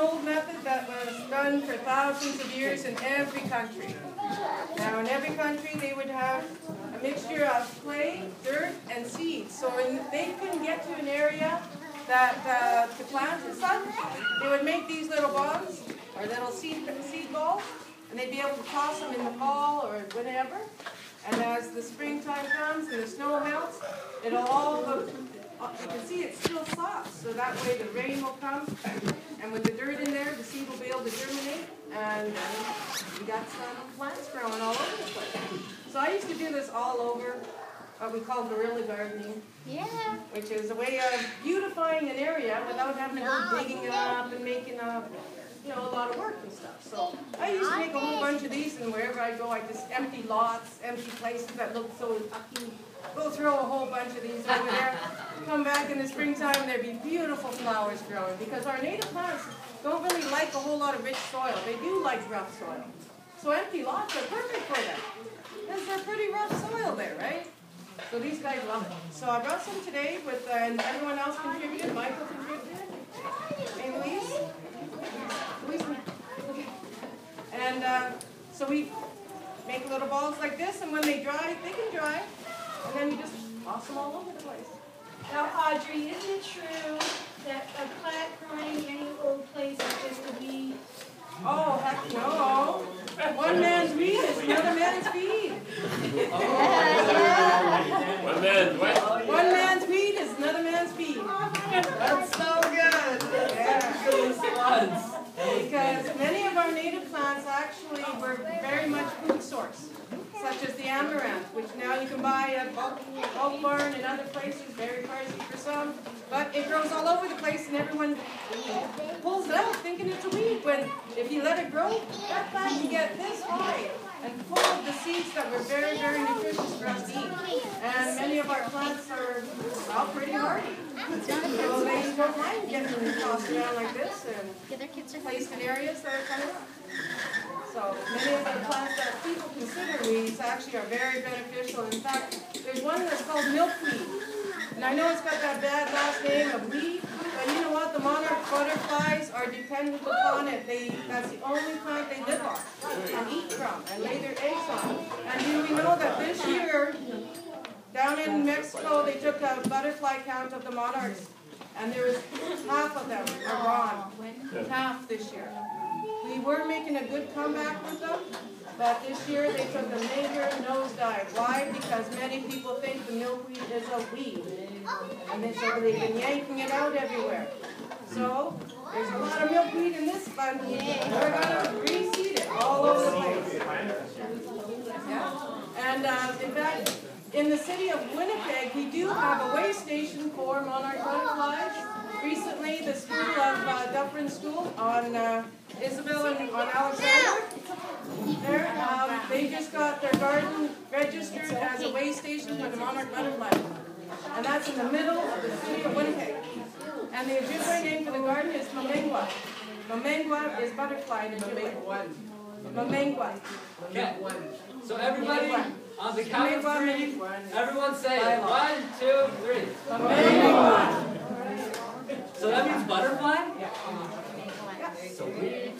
old method that was done for thousands of years in every country. Now, in every country, they would have a mixture of clay, dirt, and seeds. So when they couldn't get to an area that to plant and such, they would make these little bombs or little seed balls, and they'd be able to toss them in the fall or whenever. And as the springtime comes and the snow melts, it'll all look, you can see it's still soft, so that way the rain will come, and with the dirt in there, the seed will be able to germinate, and we got some plants growing all over the place. So I used to do this all over, what we call guerrilla gardening, which is a way of beautifying an area without having to go digging it up and making a lot of work and stuff. So I used to make a whole bunch of these, and wherever I go, I just empty lots, empty places that look so yucky. Go throw a whole bunch of these over there. Come back in the springtime, and there'd be beautiful flowers growing, because our native plants don't really like a whole lot of rich soil. They do like rough soil. So empty lots are perfect for them, because they're pretty rough soil there, right? So these guys love it. So I brought some today, with and everyone else contributed. Michael contributed. Hey, Louise? And so we make little balls like this, and when they dry, they can dry, and then you just toss them all over the place. Now, Audrey, isn't it true that a plant growing in any old place is just a weed? Oh, heck no. One man's weed is another man's feed. One man's weed is another man's feed. That's so good. Yeah. Because many of our native plants actually were very much food source, such as the amaranth, which now you can buy at Bulk Barn and other places, very pricey for some, but it grows all over the place, and everyone pulls it out thinking it's a weed, when if you let it grow, that plant can get this high and full of the seeds that were very, very nutritious for us to eat. And many of our plants are pretty hardy. So they don't mind getting tossed around like this and placed in areas that are kind of rough. So many of the plants that people consider weeds actually are very beneficial. In fact, there's one that's called milkweed. And I know it's got that bad last name of weed, but you know what? The monarch butterflies are dependent upon it. That's the only plant they live on and eat from and lay their eggs on. And do we know that this year, down in Mexico, they took a butterfly count of the monarchs, and there was half of them are gone. Half this year. We were making a good comeback with them, but this year they took a major nosedive. Why? Because many people think the milkweed is a weed, and so they've been yanking it out everywhere. So there's a lot of milkweed in this fund. We're going to reseed it all over the place. Yeah. And in fact, in the city of Winnipeg, we do have a way station for monarch butterflies. Recently, the school of Dufferin School on Isabel and on Alexander, there, they just got their garden registered as a way station for the monarch butterfly. And that's in the middle of the city of Winnipeg. And the Ojibwe name for the garden is Mamengwa. Mamengwa is butterfly in Ojibwe. Mamengwa. Okay. So everybody, on the count of three, everyone say 1, 2, 3. Mamengwa. So that means butterfly? Yeah. So weird.